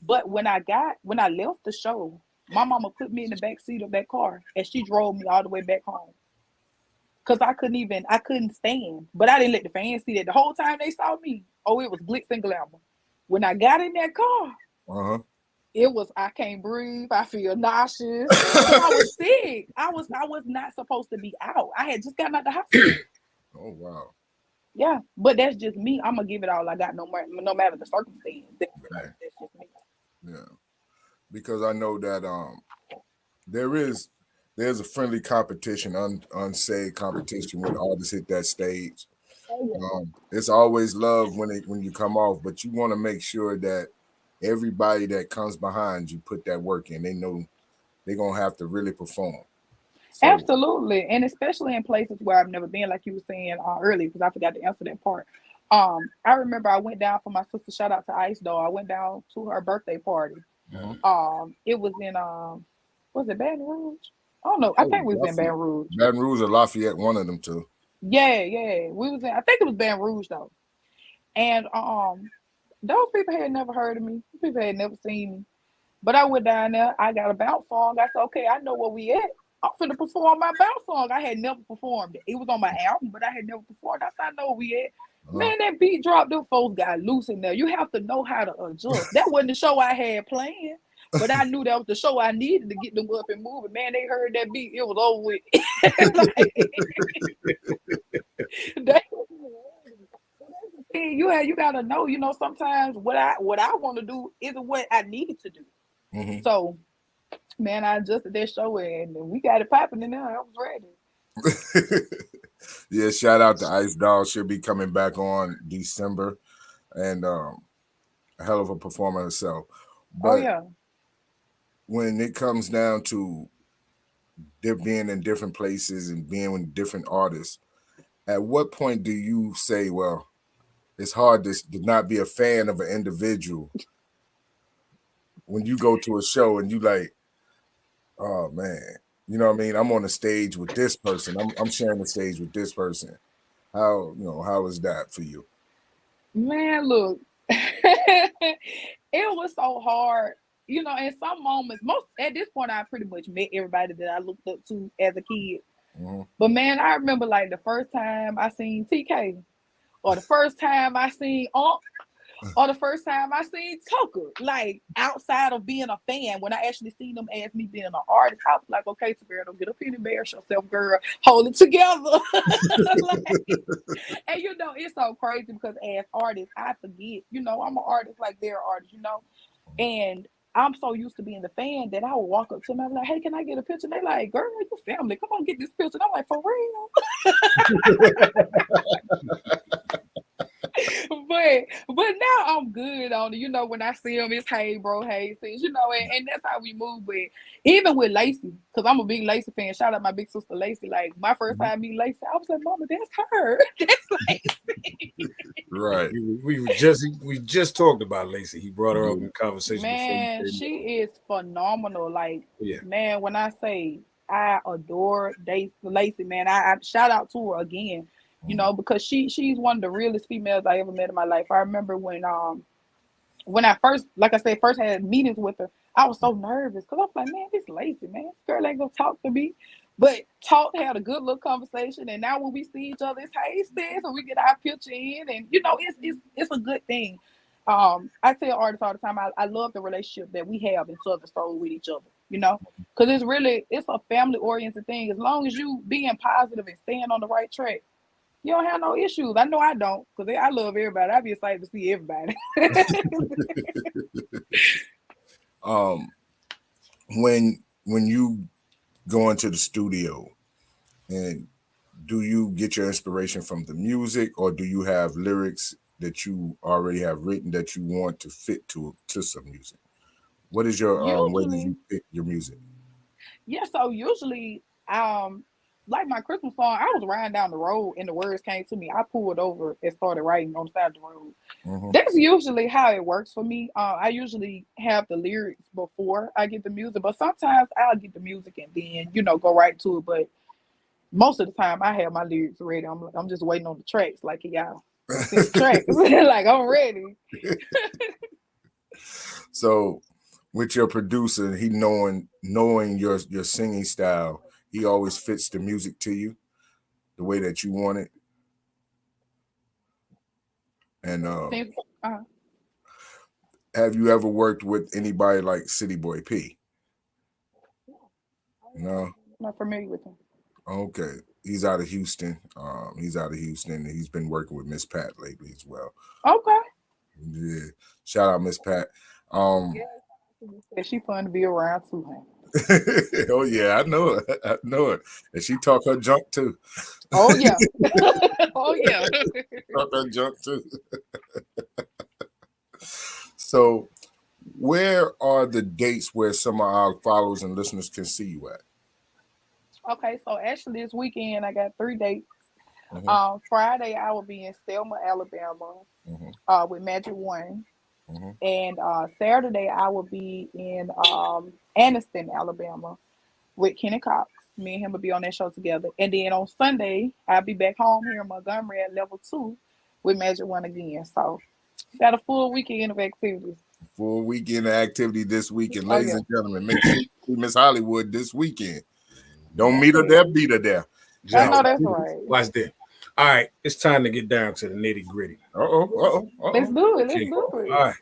But when I left the show, my mama put me in the back seat of that car and she drove me all the way back home. Cause I couldn't stand. But I didn't let the fans see that. The whole time they saw me, it was glitz and glamour. When I got in that car, it was, I can't breathe. I feel nauseous. I was sick. I was not supposed to be out. I had just gotten out the hospital. Oh wow. Yeah, but that's just me. I'm gonna give it all I got, no matter the circumstance. That's just me. Yeah, because I know that there's a friendly competition, unsaid competition when artists hit that stage. It's always love when you come off, but you want to make sure that everybody that comes behind you put that work in. They know they're gonna have to really perform. So, absolutely, and especially in places where I've never been, like you were saying earlier, because I forgot to answer that part. I remember I went down for my sister. Shout out to Ice Doll. I went down to her birthday party, It was in was it Baton Rouge? I don't know. I think we was in Baton Rouge. Baton Rouge or Lafayette, one of them two. Yeah. We was in. I think it was Baton Rouge though. And those people had never heard of me. People had never seen me. But I went down there. I got a bounce song. I said, okay, I know where we at. I'm finna perform my bounce song. I had never performed it. It was on my album, but I had never performed. I said, I know where we at. Man, that beat dropped. Them folks got loose in there. You have to know how to adjust. That wasn't the show I had planned, but I knew that was the show I needed to get them up and moving. Man, they heard that beat. It was over with. You gotta know. Sometimes what I want to do isn't what I needed to do. So, man, I adjusted that show and we got it popping in there. I was ready. Yeah, shout out to Ice Doll. She'll be coming back on December, and a hell of a performer herself. But when it comes down to being in different places and being with different artists, at what point do you say, well, it's hard to not be a fan of an individual when you go to a show and you like, oh man, you know what I mean? I'm on the stage with this person. I'm sharing the stage with this person. How is that for you? Man, look, it was so hard. In some moments, at this point, I pretty much met everybody that I looked up to as a kid. But man, I remember like the first time I seen TK, or the first time I seen Unc, or the first time I seen Tucker. Like outside of being a fan, when I actually seen them as me being an artist, I was like, okay, Tabera, don't get up in and embarrass yourself, girl. Hold it together. And it's so crazy because as artists, I forget, I'm an artist like they're artists, and I'm so used to being the fan that I would walk up to them and be like, hey, can I get a picture? And they like, girl, you family, come on, get this picture. And I'm like, for real? But now I'm good on it. When I see them, it's hey, bro, hey, sis, and that's how we move. But even with Lacey, because I'm a big Lacey fan, shout out my big sister Lacey. Like my first time meeting Lacey, I was like, Mama, that's her. That's Lacey. Right. We just talked about Lacey. He brought her up in conversation. Man, she is phenomenal. Like, man, when I say I adore Lacey, man, I shout out to her again. Because she's one of the realest females I ever met in my life. I remember when I first had meetings with her, I was so nervous because I was like, man, this Lacey, man, this girl ain't gonna talk to me. But had a good little conversation, and now when we see each other, it's hey sis, and we get our picture in, and it's a good thing. I tell artists all the time, I love the relationship that we have in Southern Soul with each other, because it's a family oriented thing. As long as you being positive and staying on the right track, you don't have no issues. I know I don't, because I love everybody. I'd be excited to see everybody. When you go into the studio, and do you get your inspiration from the music, or do you have lyrics that you already have written that you want to fit to some music? What is your way that you pick your music? Yeah, so usually like my Christmas song, I was riding down the road and the words came to me. I pulled over and started writing on the side of the road. That's usually how it works for me. I usually have the lyrics before I get the music, but sometimes I'll get the music and then, go right to it. But most of the time I have my lyrics ready. I'm just waiting on the tracks. Like, y'all, tracks. Like, I'm ready. So with your producer, he knowing your singing style, he always fits the music to you the way that you want it. And have you ever worked with anybody like City Boy P? No? I'm not familiar with him. Okay. He's out of Houston. And he's been working with Miss Pat lately as well. Okay. Yeah. Shout out Miss Pat. She fun to be around too, huh? Oh yeah, I know it. And she talk her junk too. Oh yeah. Oh yeah. Talk her junk too. So where are the dates where some of our followers and listeners can see you at? Okay, so actually this weekend I got 3 dates. Friday I will be in Selma, Alabama, with Magic One. And Saturday I will be in Anniston, Alabama, with Kenny Cox. Me and him will be on that show together. And then on Sunday, I'll be back home here in Montgomery at level 2 with Measure One again. So got a full weekend of activities. Full weekend of activity this weekend. Ladies and gentlemen, make sure you see Mzhollywood this weekend. Don't meet her there, beat her there. I know that's right. Watch that. All right, it's time to get down to the nitty gritty. Let's do it. Let's do it. All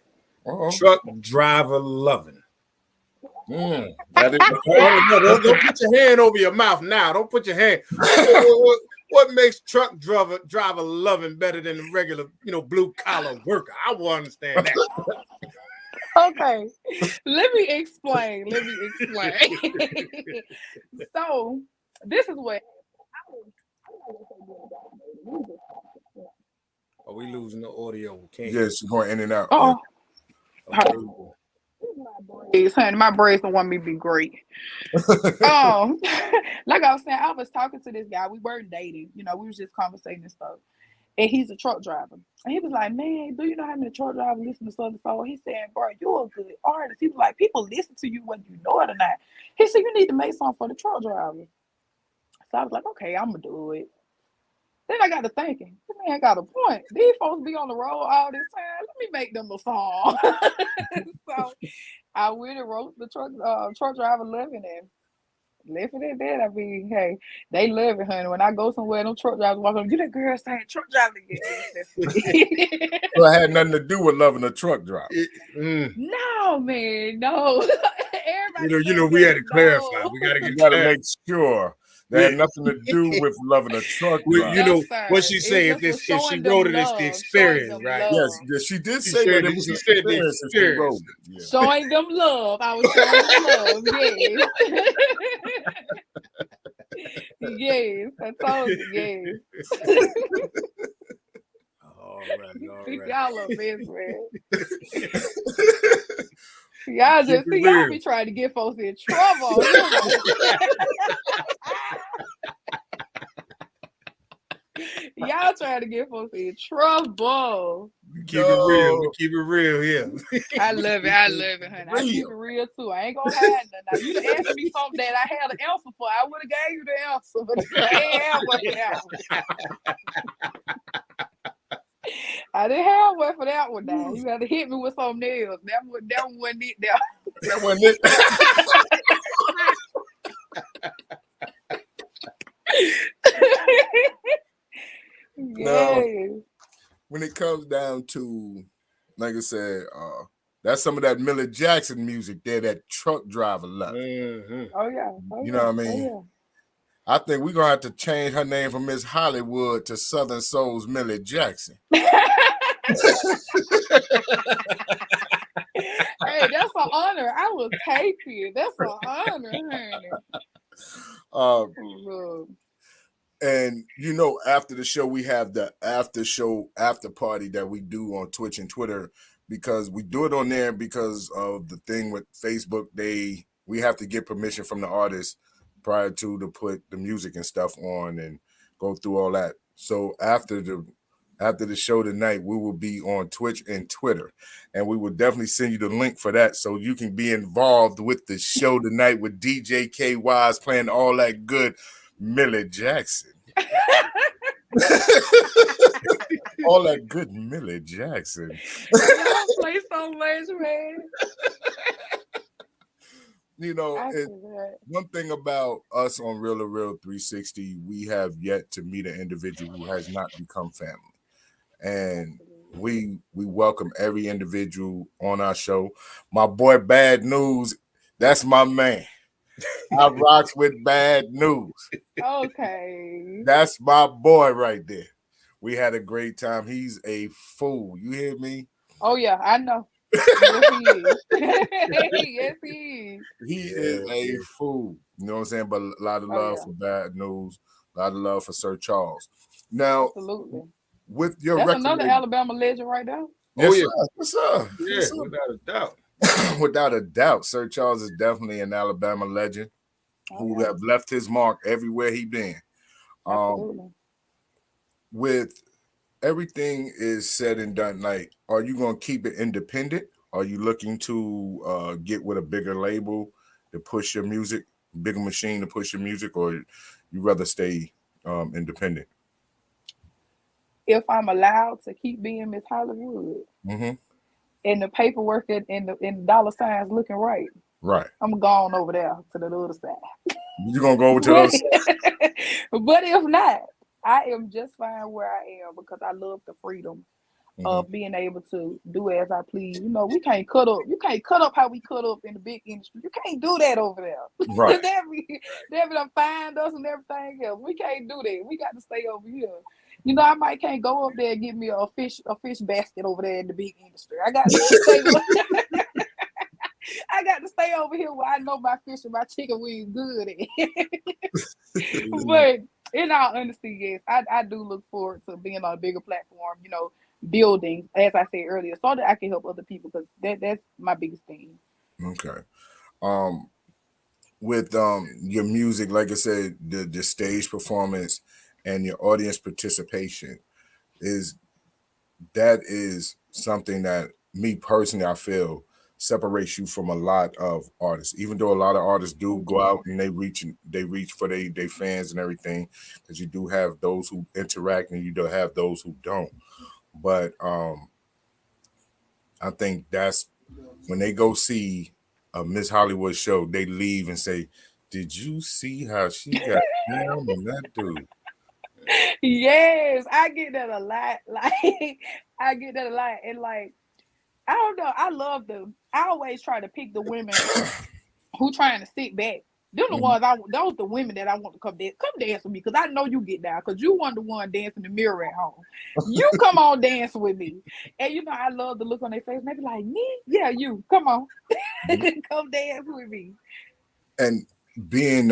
right. Truck driver loving. That is don't put your hand over your mouth now. Don't put your hand. What makes truck driver loving better than the regular, blue collar worker? I will understand that. Okay, let me explain. So this is what. Are we losing the audio? Can't yes, you're going in and out. Oh. Yeah. Honey, my braids don't want me to be great. Like I was saying, I was talking to this guy. We weren't dating, we was just conversating and stuff. And he's a truck driver. And he was like, man, do you know how many truck drivers listen to Southern Soul? He said, bro, you're a good artist. He was like, people listen to you whether you know it or not. He said, you need to make something for the truck drivers. So I was like, okay, I'm going to do it. Then I got to thinking, this man got a point. These folks be on the road all this time. Let me make them a song. So I went and wrote the truck driver loving and left it at that. I mean, hey, they love it, honey. When I go somewhere, them truck drivers walk up, you that girl saying truck driver again. So it had nothing to do with loving a truck driver. No, man, no. Everybody we had to clarify. We got to make sure. That had nothing to do with loving a truck driver. What she say, if she wrote it, it's the experience, right? Yes, she did say that it was the experience. She wrote it. Yeah. Showing them love. I was showing them love, yes. Yes, I told you, yes. All right. Y'all are best, man. Y'all be trying to get folks in trouble. Y'all trying to get folks in trouble. We keep it real here. I love it, honey. I keep it real too. I ain't gonna hide nothing. Now, you asked me something that I had an answer for. I would have gave you the answer, but I ain't have one for that one. I didn't have one for that one now. You got to hit me with something else. That one wasn't it. That wasn't it. Now, when it comes down to, like I said, that's some of that Millie Jackson music there, that truck driver love. Mm-hmm. Oh, yeah. You know what I mean? Oh, yeah. I think we're going to have to change her name from Mzhollywood to Southern Soul's Millie Jackson. Hey, that's an honor. I will take it. That's an honor, honey. And after the show, we have the after party that we do on Twitch and Twitter, because we do it on there because of the thing with Facebook. We have to get permission from the artist prior to put the music and stuff on and go through all that. So after the show tonight, we will be on Twitch and Twitter, and we will definitely send you the link for that so you can be involved with the show tonight with DJ KY's playing all that good Millie Jackson. All that good Millie Jackson. Y'all play so much, man. One thing about us on Real2reel360, we have yet to meet an individual who has not become family. And we welcome every individual on our show. My boy Bad News, that's my man. I rocks with Bad News. Okay. That's my boy right there. We had a great time. He's a fool. You hear me? Oh, yeah, I know. Yes, he is. Yes, he is. He is a fool. You know what I'm saying? But a lot of love for Bad News. A lot of love for Sir Charles. Now, absolutely. With your That's another Alabama legend right there. Yes, sir. Yes, sir. Without a doubt. Without a doubt. Sir Charles is definitely an Alabama legend who have left his mark everywhere he been. Absolutely. With everything is said and done, like, are you gonna keep it independent? Are you looking to get with a bigger label to push your music, bigger machine to push your music, or you rather stay independent? If I'm allowed to keep being Miss Hollywood Mm-hmm. and the paperwork and the dollar signs looking right, Right. I'm going over there to the other side. You're gonna go over to But, those. but if not, I am just fine where I am because I love the freedom Mm-hmm. of being able to do as I please. You know, we can't cut up. You can't cut up how we cut up in the big industry. You can't do that over there. Right. they be done find us and everything else. We can't do that. We got to stay over here. You know, I might can't go up there and get me a fish basket over there in the big industry. I got to stay. I got to stay over here where I know my fish and my chicken wings good at. But in all honesty, yes, I do look forward to being on a bigger platform, you know, building, as I said earlier, so that I can help other people because that's my biggest thing. Okay. With your music, like I said, the stage performance and your audience participation is something that me personally I feel separates you from a lot of artists. Even though a lot of artists do go out and they reach for their fans and everything, because you do have those who interact and you do have those who don't. But I think that's when they go see a Miss Hollywood show, they leave and say, "Did you see how she got down on that dude?" Yes, I get that a lot. Like I get that a lot, and like I don't know, I love them. I always try to pick the women who trying to sit back. They're the ones those the women that I want to come dance with me because I know you get down because you want the one dancing in the mirror at home. You come on dance with me, and you know I love the look on their face. And they be like, "Me, yeah, you come on, come dance with me." And being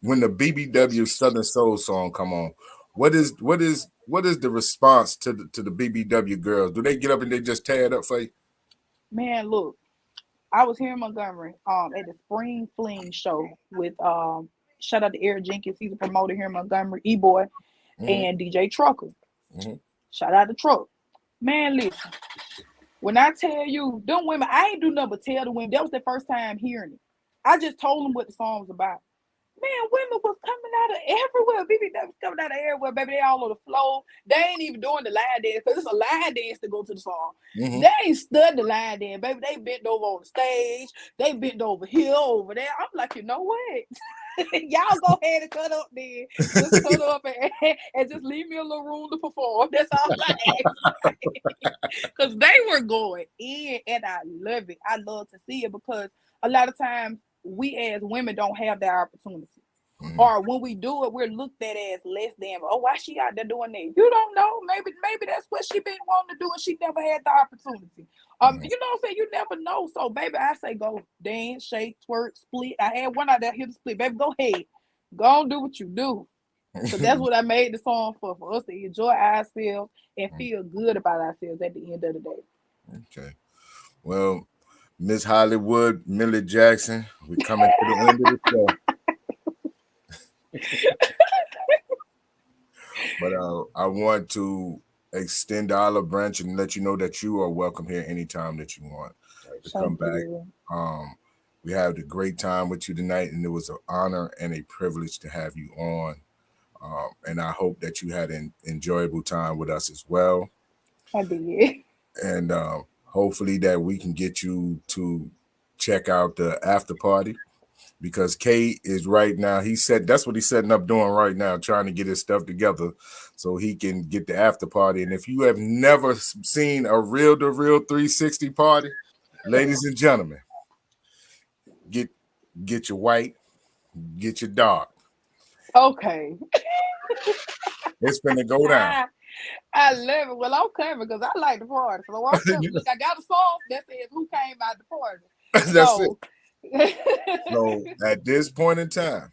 when the BBW Southern Soul song come on, what is the response to the BBW girls? Do they get up and they just tear it up for you? Man, look, I was here in Montgomery at the Spring Fling show with shout out to Eric Jenkins, he's a promoter here in Montgomery, E-Boy, and DJ Trucker. Mm-hmm. Shout out to Truck. Man, listen, when I tell you, them women, I ain't do nothing but tell the women. That was their first time hearing it. I just told them what the song was about. Man, women was coming out of everywhere. BBW was coming out of everywhere, baby. They all on the floor. They ain't even doing the line dance because it's a line dance to go to the song. Mm-hmm. They ain't studying the line dance, baby. They bent over on the stage. They bent over here, over there. I'm like, you know what? Y'all go ahead and cut up then. Just cut up and just leave me a little room to perform. That's all I ask. Because they were going in, and I love it. I love to see it because a lot of times we as women don't have that opportunity. Mm-hmm. Or when we do it, we're looked at as less than, oh, why she out there doing that? You don't know. Maybe that's what she been wanting to do and she never had the opportunity. Mm-hmm. You know what I'm saying? You never know. So, baby, I say go dance, shake, twerk, split. I had one out there here to split. Baby, go ahead. Go on, do what you do. So that's what I made the song for us to enjoy ourselves and feel good about ourselves at the end of the day. Okay. Well, Miss Hollywood, Millie Jackson, we're coming to the end of the show. But I want to extend the olive branch and let you know that you are welcome here anytime that you want to come back. We had a great time with you tonight, and it was an honor and a privilege to have you on. And I hope that you had an enjoyable time with us as well. I did. And hopefully that we can get you to check out the after party, because Kate is right now. He said that's what he's setting up doing right now, trying to get his stuff together so he can get the after party. And if you have never seen a Real2reel360 party, ladies and gentlemen, get your white, get your dark. Okay. It's gonna go down. I love it. Well, I'm coming because I like the party. So I'm coming. Look, I got a song that says who came out the party. That's it. So at this point in time,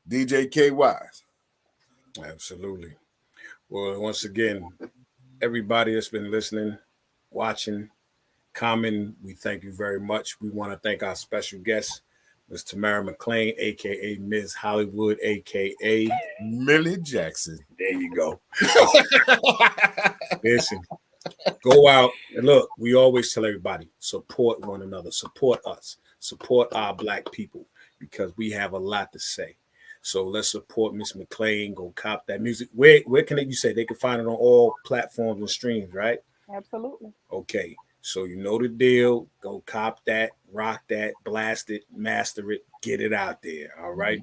DJ K Wise. Absolutely. Well, once again, everybody that's been listening, watching, commenting, we thank you very much. We want to thank our special guest, Miss Tamara McLean, aka Mzhollywood, aka Millie Jackson. There you go. Listen, go out and look. We always tell everybody, support one another, support us, support our Black people, because we have a lot to say. So let's support Miss McLean. Go cop that music. Where can you say they can find it on all platforms and streams, right? Absolutely. Okay. So you know the deal. Go cop that, rock that, blast it, master it, get it out there. All right.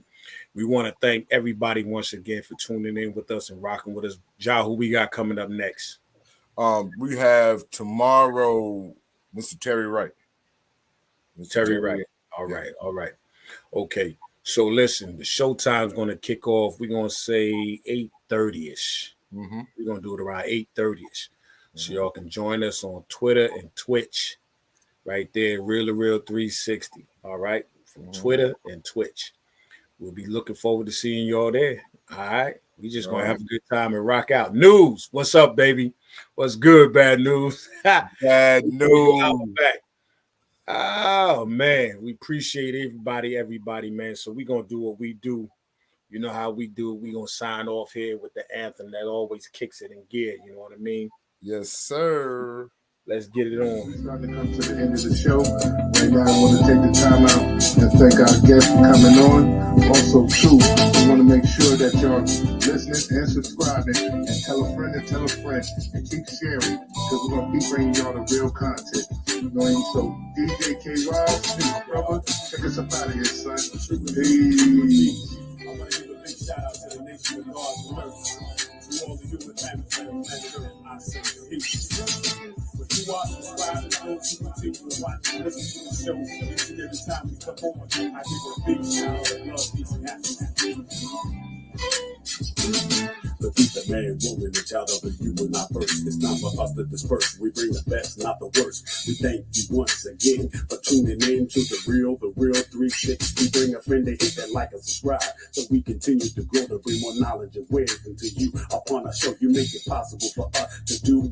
We want to thank everybody once again for tuning in with us and rocking with us. Ja, who we got coming up next? We have tomorrow, Mr. Terry Wright. Terry Wright. All right. Okay. So listen, the showtime's going to kick off. We're going to say 8:30ish. We're going to do it around 8:30ish. So y'all can join us on Twitter and Twitch right there, Real2reel360. All right. From Twitter and Twitch. We'll be looking forward to seeing y'all there. All right. We just going to have a good time and rock out. News. What's up, baby? What's good, bad news? Bad news. Oh, man. We appreciate everybody, man. So we're going to do what we do. You know how we do. We're going to sign off here with the anthem that always kicks it in gear. You know what I mean? Yes, sir. Let's get it on. We're starting to come to the end of the show. Right now, I want to take the time out and thank our guests for coming on. Also, too, we want to make sure that y'all listening and subscribing, and tell a friend and keep sharing, because we're going to keep bringing y'all the real content. You know what I mean? So, DJ KY, Snoop, brother, check us up out of here, son. Peace. I want to give a big shout out to the nation of God's mercy. To all the human families that have planet Earth, I say peace. But you are subscribed to those who continue to watch and listen to the show each and every time we come on. I give a big shout out to love, peace, and happiness. The beat, the man, woman, and child of the human, not first. It's time for us to disperse. We bring the best, not the worst. We thank you once again for tuning in to the Real 360. We bring a friend to hit that like and subscribe, so we continue to grow to bring more knowledge and wisdom to you upon our show. You make it possible for us to do